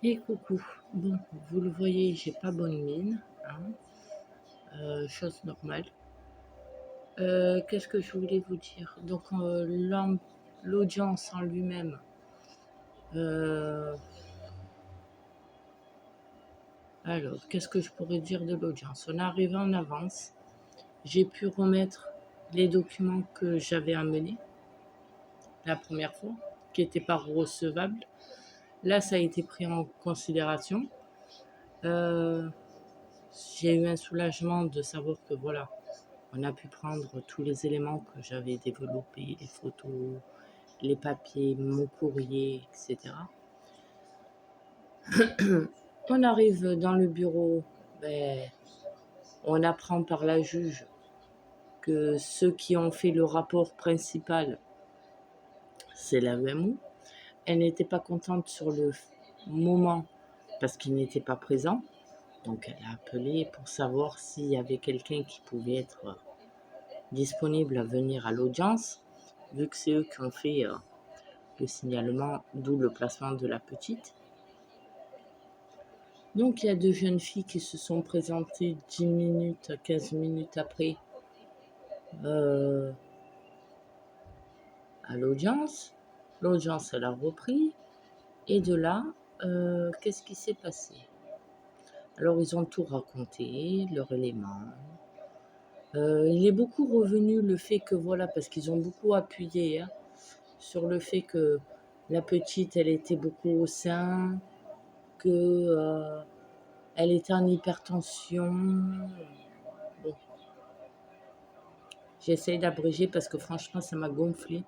Et coucou. Bon, vous le voyez, j'ai pas bonne mine, hein, chose normale. Qu'est-ce que je voulais vous dire? Donc, l'audience en lui-même, euh, alors, qu'est-ce que je pourrais dire de l'audience? On est arrivé en avance. J'ai pu remettre les documents que j'avais amenés la première fois, qui n'étaient pas recevables. Là, ça a été pris en considération. Euh, j'ai eu un soulagement de savoir que voilà, on a pu prendre tous les éléments que j'avais développés, les photos, les papiers, mon courrier, etc. On arrive dans le bureau, ben, on apprend par la juge que ceux qui ont fait le rapport principal, c'est la VMO. Elle n'était pas contente sur le moment parce qu'il n'était pas présent. Donc elle a appelé pour savoir s'il y avait quelqu'un qui pouvait être disponible à venir à l'audience, vu que c'est eux qui ont fait le signalement, d'où le placement de la petite. Donc il y a deux jeunes filles qui se sont présentées 10 minutes, 15 minutes après à l'audience. L'audience, elle a repris. Et de là, qu'est-ce qui s'est passé? Alors ils ont tout raconté, leur élément. Il est beaucoup revenu le fait que, voilà, parce qu'ils ont beaucoup appuyé sur le fait que la petite, elle était beaucoup au sein, que elle était en hypertension. Bon, j'essaye d'abréger parce que franchement, ça m'a gonflé.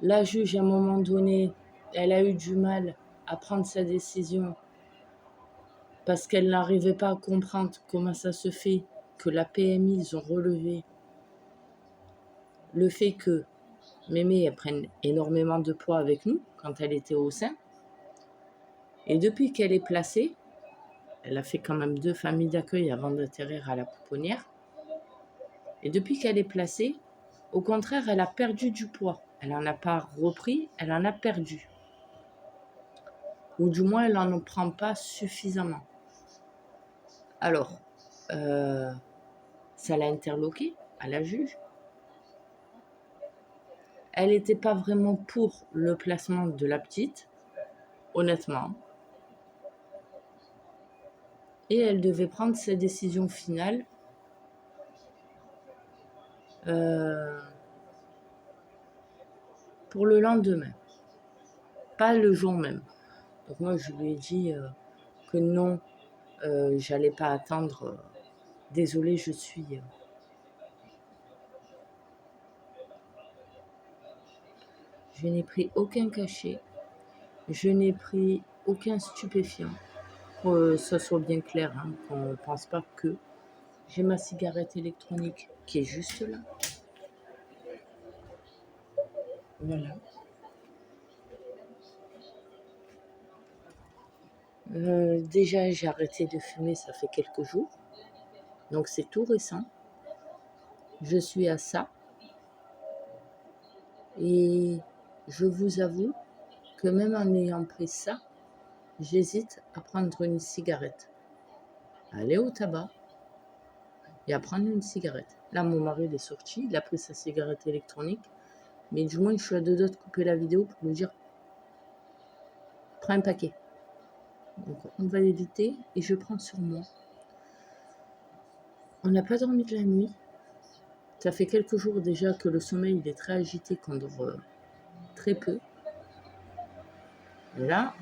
La juge, à un moment donné, elle a eu du mal à prendre sa décision parce qu'elle n'arrivait pas à comprendre comment ça se fait que la PMI, ils ont relevé le fait que Mémé, elle prenne énormément de poids avec nous quand elle était au sein. Et depuis qu'elle est placée, elle a fait quand même 2 familles d'accueil avant d'atterrir à la pouponnière. Et depuis qu'elle est placée, au contraire, elle a perdu du poids. Elle n'en a pas repris, elle en a perdu. Ou du moins, elle n'en prend pas suffisamment. Alors, ça l'a interloquée à la juge. Elle n'était pas vraiment pour le placement de la petite, honnêtement. Et elle devait prendre sa décision finale pour le lendemain, pas le jour même. Donc moi, je lui ai dit que non, j'allais pas attendre. Désolée, je suis... je n'ai pris aucun cachet, je n'ai pris aucun stupéfiant. Pour que ça soit bien clair, hein, qu'on ne pense pas que. J'ai ma cigarette électronique qui est juste là. Voilà. Déjà, j'ai arrêté de fumer, ça fait quelques jours. Donc c'est tout récent. Je suis à ça. Et je vous avoue que même en ayant pris ça, j'hésite à prendre une cigarette. À aller au tabac et à prendre une cigarette. Là, mon mari il est sorti, il a pris sa cigarette électronique. Mais du moins, je suis à deux doigts de couper la vidéo pour lui dire prends un paquet. Donc, on va éviter et je prends sur moi. On n'a pas dormi de la nuit. Ça fait quelques jours déjà que le sommeil il est très agité, qu'on dort très peu. Et là,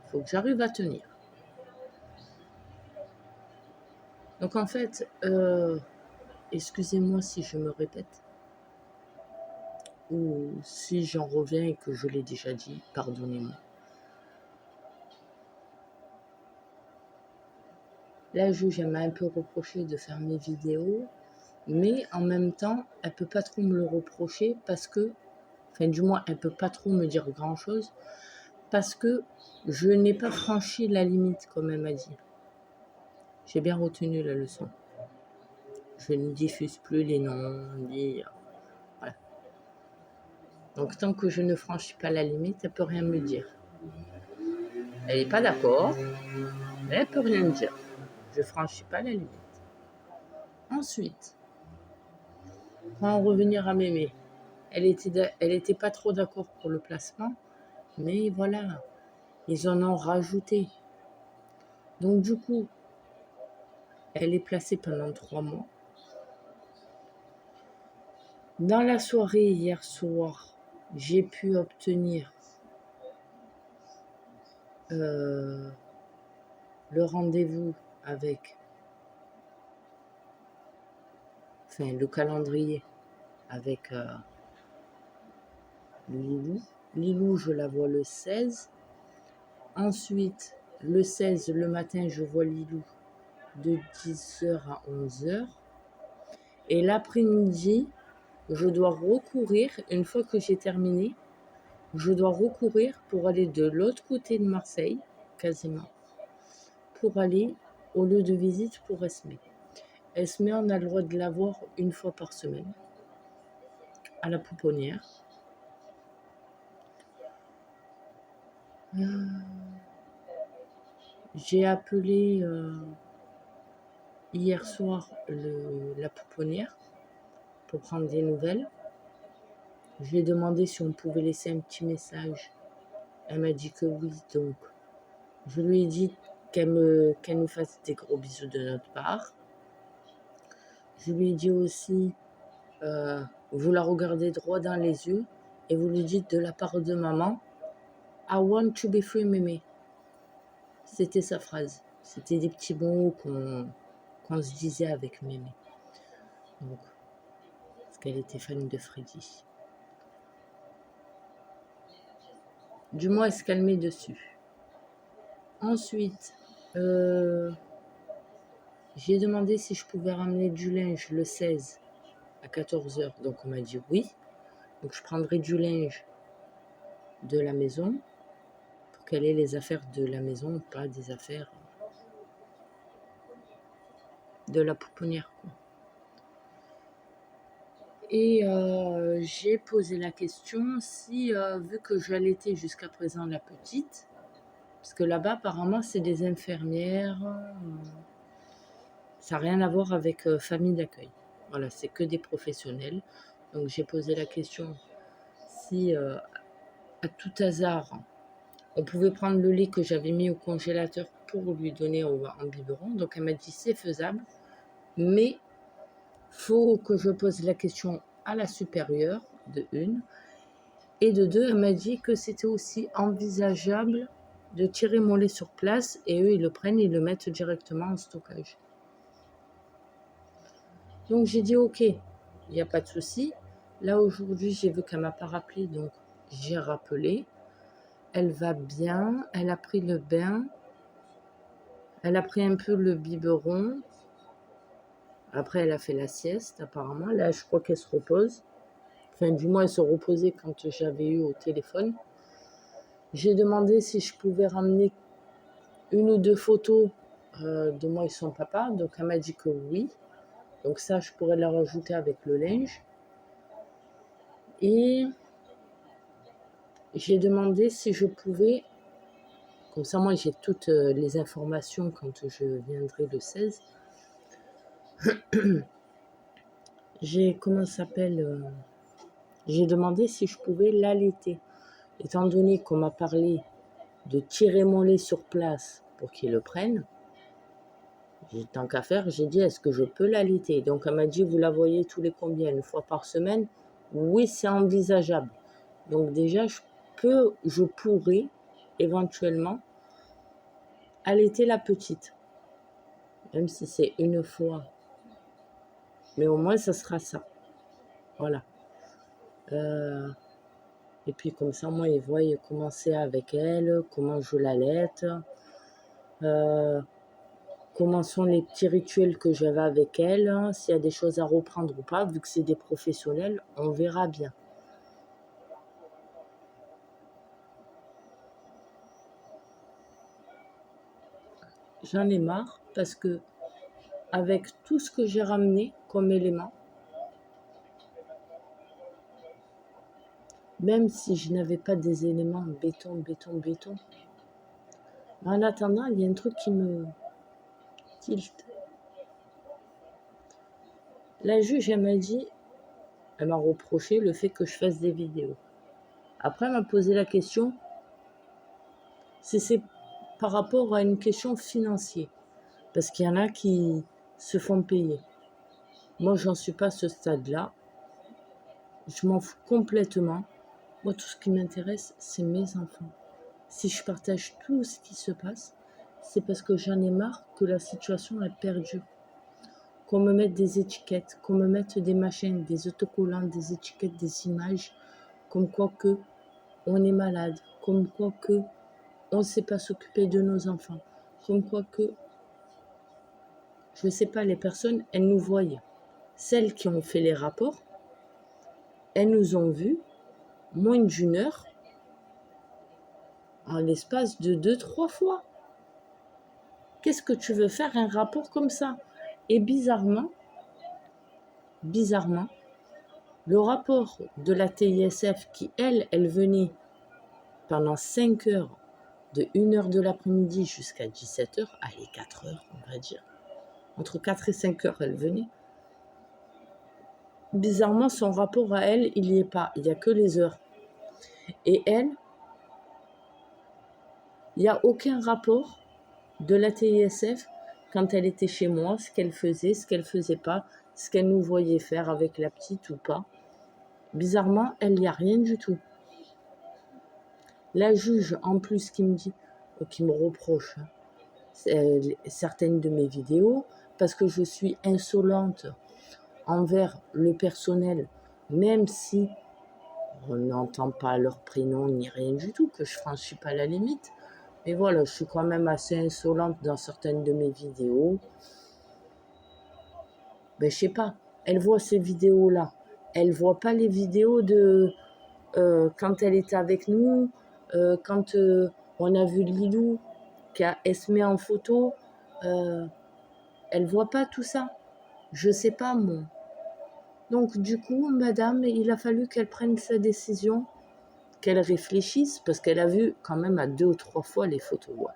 il faut que j'arrive à tenir. Donc en fait, excusez-moi si je me répète ou si j'en reviens et que je l'ai déjà dit, pardonnez-moi. La juge, elle m'a un peu reproché de faire mes vidéos, mais en même temps, elle peut pas trop me le reprocher parce que, enfin du moins, elle peut pas trop me dire grand-chose parce que je n'ai pas franchi la limite, comme elle m'a dit. J'ai bien retenu la leçon. Je ne diffuse plus les noms, ni... Voilà. Donc, tant que je ne franchis pas la limite, elle ne peut rien me dire. Elle n'est pas d'accord, mais elle ne peut rien dire. Je ne franchis pas la limite. Ensuite, pour en revenir à Mémé, elle était pas trop d'accord pour le placement, mais voilà, ils en ont rajouté. Donc du coup, elle est placée pendant 3 mois. Dans la soirée hier soir, j'ai pu obtenir le rendez-vous avec, enfin le calendrier avec Lilou. Lilou, je la vois le 16. Ensuite, le 16, le matin, je vois Lilou de 10h à 11h. Et l'après-midi, je dois recourir, une fois que j'ai terminé, je dois recourir pour aller de l'autre côté de Marseille, quasiment, pour aller au lieu de visite pour Esmé. Esmé, on a le droit de la voir une fois par semaine, à la pouponnière. J'ai appelé hier soir la pouponnière pour prendre des nouvelles. Je lui ai demandé si on pouvait laisser un petit message. Elle m'a dit que oui, donc je lui ai dit qu'elle nous fasse des gros bisous de notre part. Je lui ai dit aussi, vous la regardez droit dans les yeux et vous lui dites de la part de maman, I want to be free, Mémé. C'était sa phrase. C'était des petits mots qu'on se disait avec Mémé. Donc, parce qu'elle était fan de Freddy. Du moins, elle se calmait dessus. Ensuite, j'ai demandé si je pouvais ramener du linge le 16 à 14h. Donc, on m'a dit oui. Donc, je prendrai du linge de la maison pour qu'elle ait les affaires de la maison, pas des affaires de la pouponnière, quoi. Et j'ai posé la question si, vu que j'allaitais jusqu'à présent la petite, parce que là-bas, apparemment, c'est des infirmières, ça n'a rien à voir avec famille d'accueil. Voilà, c'est que des professionnels. Donc, j'ai posé la question si, à tout hasard, on pouvait prendre le lait que j'avais mis au congélateur pour lui donner en biberon. Donc, elle m'a dit c'est faisable, mais faut que je pose la question à la supérieure, de une. Et de deux, elle m'a dit que c'était aussi envisageable de tirer mon lait sur place et eux, ils le prennent, ils le mettent directement en stockage. Donc, j'ai dit ok, il n'y a pas de souci. Là, aujourd'hui, j'ai vu qu'elle ne m'a pas rappelé, donc j'ai rappelé. Elle va bien, elle a pris le bain, elle a pris un peu le biberon. Après, elle a fait la sieste, apparemment. Là, je crois qu'elle se repose. Enfin, du moins, elle se reposait quand j'avais eu au téléphone. J'ai demandé si je pouvais ramener 1 ou 2 photos de moi et son papa. Donc, elle m'a dit que oui. Donc, ça, je pourrais la rajouter avec le linge. Et j'ai demandé si je pouvais, comme ça, moi, j'ai toutes les informations quand je viendrai le 16. J'ai demandé si je pouvais l'allaiter. Étant donné qu'on m'a parlé de tirer mon lait sur place pour qu'ils le prennent, tant qu'à faire, j'ai dit, est-ce que je peux l'allaiter? Donc, elle m'a dit, vous la voyez tous les combien? 1 fois par semaine? Oui, c'est envisageable. Donc, déjà, je pourrais éventuellement allaiter la petite. Même si c'est 1 fois. Mais au moins, ça sera ça. Voilà. Et puis, comme ça, moi, ils voient comment c'est avec elle, comment je l'allaite. Comment sont les petits rituels que j'avais avec elle, s'il y a des choses à reprendre ou pas, vu que c'est des professionnels, on verra bien. J'en ai marre parce que avec tout ce que j'ai ramené comme élément, même si je n'avais pas des éléments béton. Mais en attendant, il y a un truc qui me tilte. La juge, elle m'a reproché le fait que je fasse des vidéos. Après, elle m'a posé la question si c'est par rapport à une question financière. Parce qu'il y en a qui se font payer. Moi, j'en suis pas à ce stade-là. Je m'en fous complètement. Moi, tout ce qui m'intéresse, c'est mes enfants. Si je partage tout ce qui se passe, c'est parce que j'en ai marre que la situation est perdue. Qu'on me mette des étiquettes, qu'on me mette des machines, des autocollants, des étiquettes, des images, comme quoi que on est malade, comme quoi que on ne sait pas s'occuper de nos enfants, comme quoi que, je ne sais pas, les personnes, elles nous voyaient. Celles qui ont fait les rapports, elles nous ont vus moins d'une heure en l'espace de 2-3 fois. Qu'est-ce que tu veux faire un rapport comme ça? Et bizarrement, le rapport de la TISF qui, elle venait pendant 5 heures, de 1 heure de l'après-midi jusqu'à 17 heures, allez, 4 heures, on va dire. Entre 4 et 5 heures, elle venait. Bizarrement, son rapport à elle, il n'y est pas. Il n'y a que les heures. Et elle, il n'y a aucun rapport de la TISF quand elle était chez moi, ce qu'elle faisait pas, ce qu'elle nous voyait faire avec la petite ou pas. Bizarrement, elle, il n'y a rien du tout. La juge, en plus, qui me reproche certaines de mes vidéos, parce que je suis insolente envers le personnel, même si on n'entend pas leur prénom ni rien du tout, que je ne franchis pas la limite. Mais voilà, je suis quand même assez insolente dans certaines de mes vidéos. Ben, je sais pas, elle voit ces vidéos-là. Elle voit pas les vidéos de quand elle était avec nous, quand on a vu Lilou, elle se met en photo. Elle voit pas tout ça. Je sais pas, moi. Donc, du coup, madame, il a fallu qu'elle prenne sa décision, qu'elle réfléchisse, parce qu'elle a vu quand même à 2 ou 3 fois les photos. Ouais.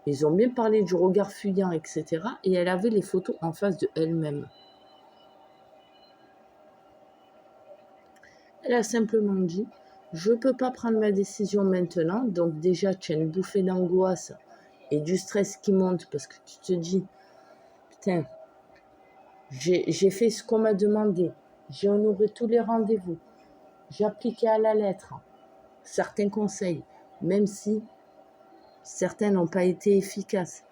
Ils ont bien parlé du regard fuyant, etc. Et elle avait les photos en face de elle-même. Elle a simplement dit, je ne peux pas prendre ma décision maintenant. Donc déjà, tu as une bouffée d'angoisse et du stress qui monte parce que tu te dis, putain, j'ai fait ce qu'on m'a demandé. J'ai honoré tous les rendez-vous. J'ai appliqué à la lettre certains conseils, même si certains n'ont pas été efficaces.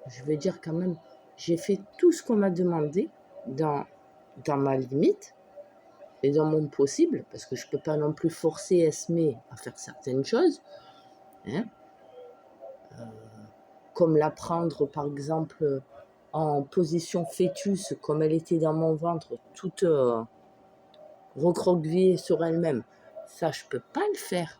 Je veux dire quand même, j'ai fait tout ce qu'on m'a demandé dans ma limite et dans mon possible, parce que je ne peux pas non plus forcer Esmé à faire certaines choses, hein, comme la prendre par exemple en position fœtus, comme elle était dans mon ventre, toute recroquevillée sur elle-même. Ça, je ne peux pas le faire.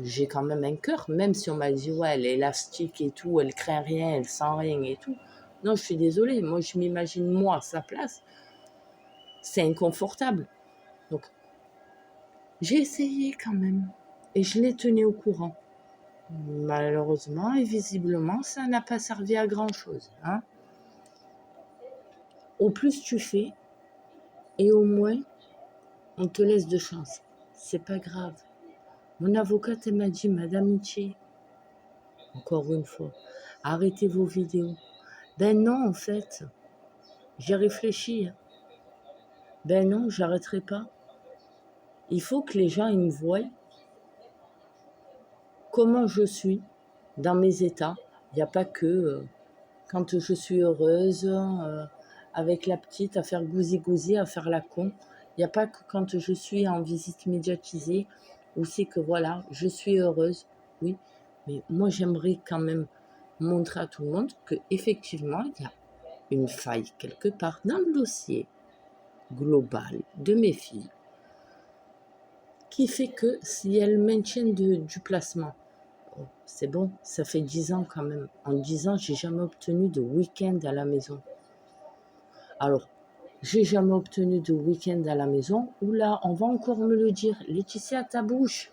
J'ai quand même un cœur, même si on m'a dit, ouais, elle est élastique et tout, elle craint rien, elle sent rien et tout. Non, je suis désolée, moi je m'imagine moi à sa place, c'est inconfortable. Donc, j'ai essayé quand même, et je l'ai tenu au courant. Malheureusement et visiblement, ça n'a pas servi à grand-chose. Hein. Au plus tu fais, et au moins, on te laisse de chance. C'est pas grave. Mon avocate, elle m'a dit, Madame Michi, encore une fois, arrêtez vos vidéos. Ben non, en fait, j'ai réfléchi. Ben non, j'arrêterai pas. Il faut que les gens ils me voient comment je suis dans mes états. Il n'y a pas que quand je suis heureuse, avec la petite, à faire gousi-gousi, à faire la con. Il n'y a pas que quand je suis en visite médiatisée, où c'est que voilà, je suis heureuse. Oui, mais moi j'aimerais quand même montrer à tout le monde qu'effectivement, il y a une faille quelque part dans le dossier global de mes filles qui fait que si elles maintiennent du placement, oh, c'est bon, ça fait 10 ans quand même. En 10 ans, j'ai jamais obtenu de week-end à la maison. Alors, J'ai jamais obtenu de week-end à la maison. Oula, on va encore me le dire. Laetitia, ta bouche.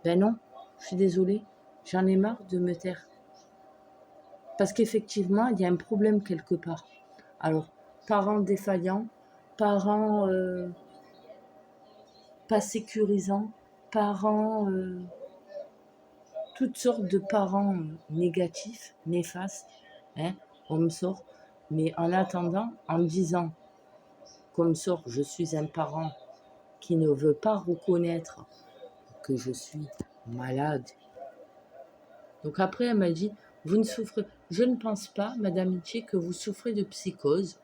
Ben non, je suis désolée. J'en ai marre de me taire. Parce qu'effectivement, il y a un problème quelque part. Alors, parents défaillants, parents pas sécurisants, parents, toutes sortes de parents négatifs, néfastes, hein, on me sort. Mais en attendant, en me disant, comme sort, je suis un parent qui ne veut pas reconnaître que je suis malade. Donc après, elle m'a dit, vous ne souffrez, je ne pense pas, Madame Miché, que vous souffrez de psychose.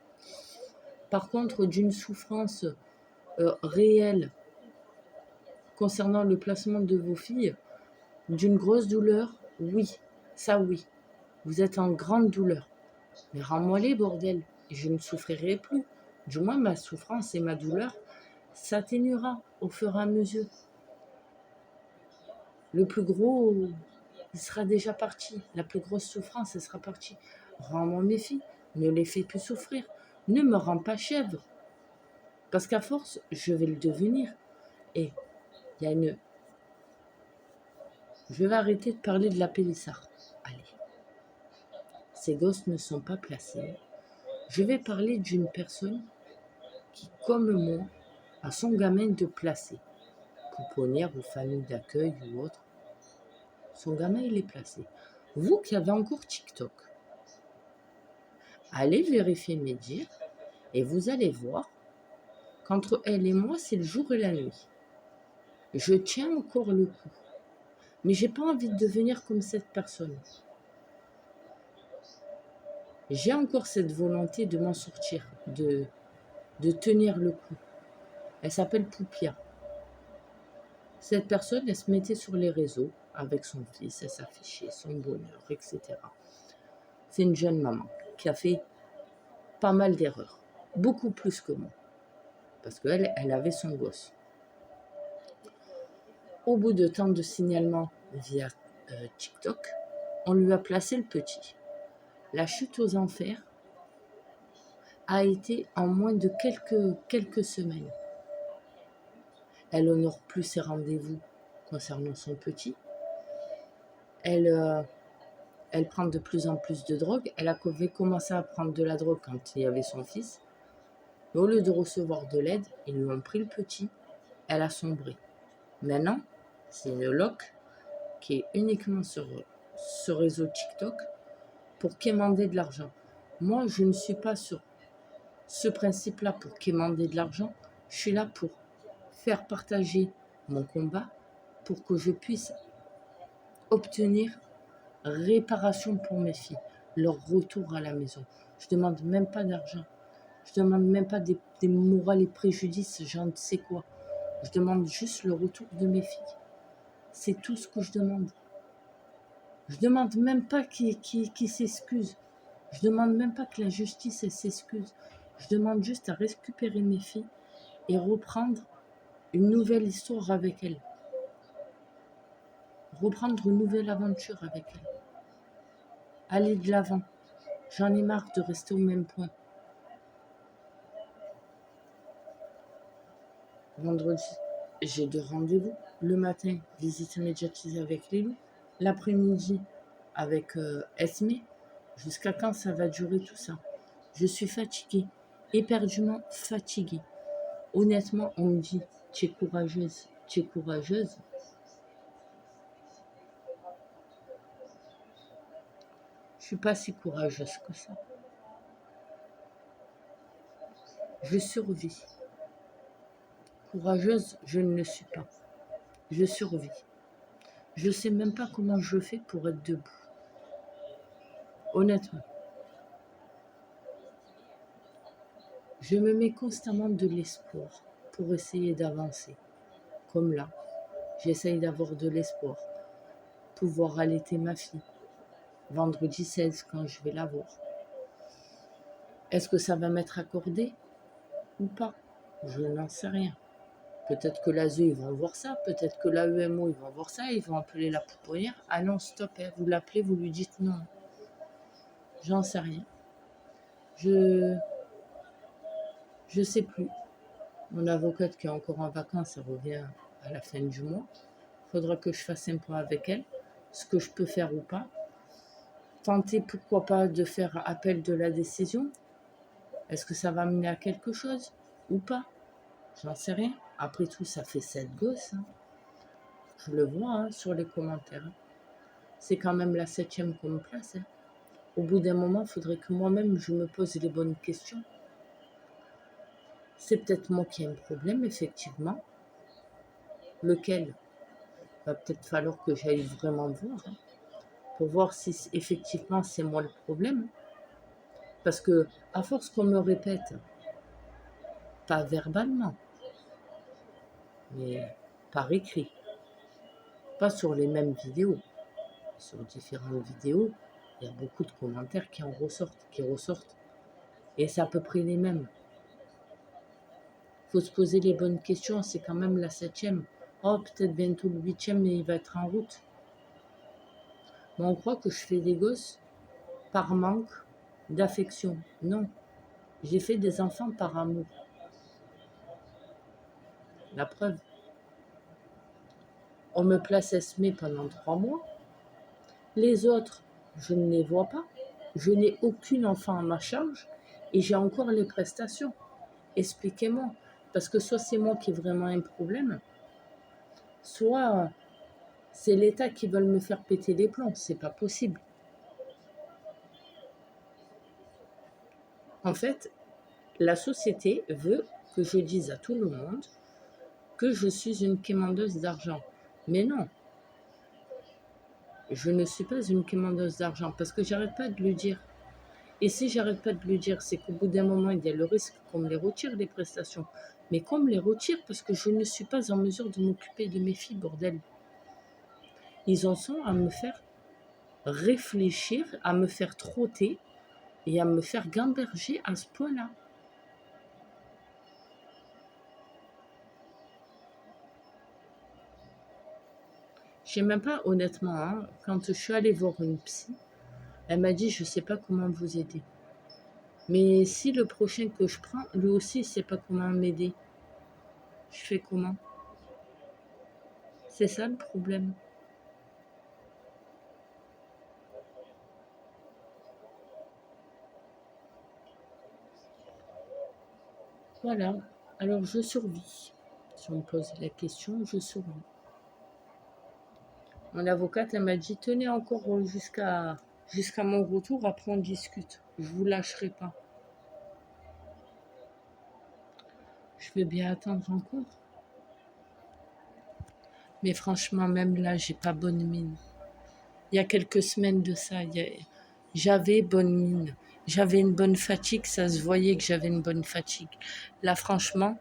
Par contre, d'une souffrance réelle concernant le placement de vos filles, d'une grosse douleur, oui, ça oui. Vous êtes en grande douleur. Mais rends-moi les bordel, et je ne souffrirai plus. Du moins, ma souffrance et ma douleur s'atténuera au fur et à mesure. Le plus gros, il sera déjà parti. La plus grosse souffrance, elle sera partie. Rends-moi mes filles, ne les fais plus souffrir. Ne me rends pas chèvre. Parce qu'à force, je vais le devenir. Et il y a une... Je vais arrêter de parler de la Pélissard. Allez. Ces gosses ne sont pas placés. Je vais parler d'une personne qui, comme moi, a son gamin de placé. Pouponnière ou famille d'accueil ou autre. Son gamin, il est placé. Vous qui avez encore TikTok, allez vérifier mes dires et vous allez voir qu'entre elle et moi, c'est le jour et la nuit. Je tiens encore le coup. Mais j'ai pas envie de devenir comme cette personne. J'ai encore cette volonté de m'en sortir, de tenir le coup. Elle s'appelle Poupia. Cette personne, elle se mettait sur les réseaux avec son fils, elle s'affichait son bonheur, etc. C'est une jeune maman qui a fait pas mal d'erreurs, beaucoup plus que moi, parce qu'elle avait son gosse. Au bout de tant de signalements via TikTok, on lui a placé le petit. La chute aux enfers a été en moins de quelques semaines. Elle honore plus ses rendez-vous concernant son petit. Elle prend de plus en plus de drogue. Elle avait commencé à prendre de la drogue quand il y avait son fils. Mais au lieu de recevoir de l'aide, ils lui ont pris le petit. Elle a sombré. Maintenant, c'est une loque qui est uniquement sur ce réseau TikTok pour quémander de l'argent. Moi, je ne suis pas sur ce principe-là pour quémander de l'argent. Je suis là pour faire partager mon combat pour que je puisse obtenir réparation pour mes filles, leur retour à la maison. Je ne demande même pas d'argent. Je ne demande même pas des morales et préjudices, j'en sais quoi. Je demande juste le retour de mes filles. C'est tout ce que je demande. Je demande même pas qu'ils s'excusent. Je demande même pas que la justice s'excuse. Je demande juste à récupérer mes filles et reprendre une nouvelle histoire avec elles. Reprendre une nouvelle aventure avec elles. Aller de l'avant. J'en ai marre de rester au même point. Vendredi, j'ai 2 rendez-vous. Le matin, visite médiatisée avec les loups. L'après-midi, avec Esme. Jusqu'à quand ça va durer tout ça? Je suis fatiguée, éperdument fatiguée. Honnêtement, on me dit, tu es courageuse, tu es courageuse. Je suis pas si courageuse que ça. Je survis. Courageuse, je ne le suis pas. Je survis. Je sais même pas comment je fais pour être debout. Honnêtement. Je me mets constamment de l'espoir pour essayer d'avancer. Comme là, j'essaye d'avoir de l'espoir. Pouvoir allaiter ma fille. Vendredi 16 quand je vais la voir. Est-ce que ça va m'être accordé ou pas? Je n'en sais rien. Peut-être que l'ASE, ils vont voir ça. Peut-être que l'AEMO, ils vont voir ça. Ils vont appeler la pouponnière. Ah non, stop, hein. Vous l'appelez, vous lui dites non. J'en sais rien. Je sais plus. Mon avocate qui est encore en vacances, elle revient à la fin du mois. Il faudra que je fasse un point avec elle, ce que je peux faire ou pas. Tenter, pourquoi pas, de faire appel de la décision. Est-ce que ça va mener à quelque chose ou pas? J'en sais rien. Après tout, ça fait 7 gosses. Hein. Je le vois hein, sur les commentaires. Hein. C'est quand même la 7e qu'on me place. Hein. Au bout d'un moment, il faudrait que moi-même, je me pose les bonnes questions. C'est peut-être moi qui ai un problème, effectivement. Lequel? Va peut-être falloir que j'aille vraiment voir. Hein, pour voir si effectivement c'est moi le problème. Parce que, à force qu'on me répète, pas verbalement, mais par écrit, pas sur les mêmes vidéos, sur différentes vidéos, il y a beaucoup de commentaires qui ressortent. Et c'est à peu près les mêmes. Il faut se poser les bonnes questions, c'est quand même la 7e. Oh, peut-être bientôt le 8e, mais il va être en route. Mais on croit que je fais des gosses par manque d'affection. Non, j'ai fait des enfants par amour. La preuve. On me place Esmé pendant 3 mois. Les autres, je ne les vois pas. Je n'ai aucune enfant à ma charge et j'ai encore les prestations. Expliquez-moi. Parce que soit c'est moi qui ai vraiment un problème, soit c'est l'État qui veut me faire péter les plombs. C'est pas possible. En fait, la société veut que je dise à tout le monde que je suis une quémandeuse d'argent. Mais non, je ne suis pas une quémandeuse d'argent parce que j'arrête pas de le dire. Et si j'arrête pas de le dire, c'est qu'au bout d'un moment, il y a le risque qu'on me les retire, les prestations. Mais qu'on me les retire parce que je ne suis pas en mesure de m'occuper de mes filles, bordel. Ils en sont à me faire réfléchir, à me faire trotter et à me faire gamberger à ce point-là. Je sais même pas, honnêtement, hein, quand je suis allée voir une psy, elle m'a dit, je ne sais pas comment vous aider. Mais si le prochain que je prends, lui aussi, ne sait pas comment m'aider, je fais comment? C'est ça le problème. Voilà, alors je survis. Si on me pose la question, je survis. Mon avocate, elle m'a dit, tenez encore jusqu'à mon retour, après on discute. Je vous lâcherai pas. Je vais bien attendre encore. Mais franchement, même là, j'ai pas bonne mine. Il y a quelques semaines de ça, j'avais bonne mine. J'avais une bonne fatigue, ça se voyait que j'avais une bonne fatigue. Là, franchement,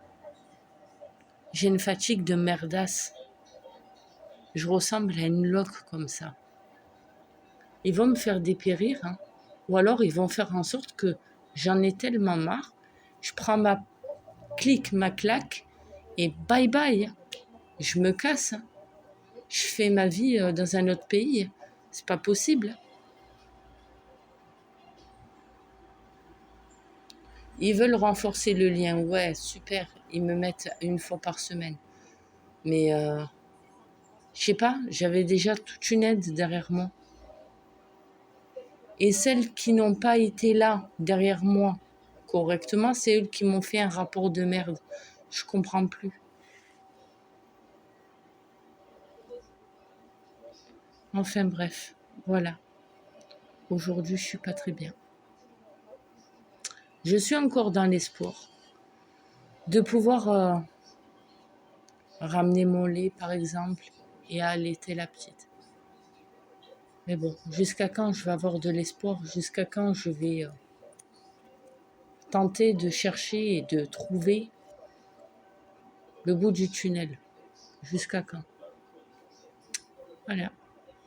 j'ai une fatigue de merdasse. Je ressemble à une loque comme ça. Ils vont me faire dépérir, hein. Ou alors ils vont faire en sorte que j'en ai tellement marre, je prends ma clique, ma claque, et bye bye. Je me casse. Hein. Je fais ma vie dans un autre pays. C'est pas possible. Ils veulent renforcer le lien. Ouais, super. Ils me mettent une fois par semaine. Mais, je sais pas, j'avais déjà toute une aide derrière moi. Et celles qui n'ont pas été là, derrière moi, correctement, c'est eux qui m'ont fait un rapport de merde. Je comprends plus. Enfin bref, voilà. Aujourd'hui, je suis pas très bien. Je suis encore dans l'espoir de pouvoir ramener mon lait, par exemple, et allaiter la petite. Mais bon, jusqu'à quand je vais avoir de l'espoir? Jusqu'à quand je vais tenter de chercher et de trouver le bout du tunnel? Jusqu'à quand? Voilà.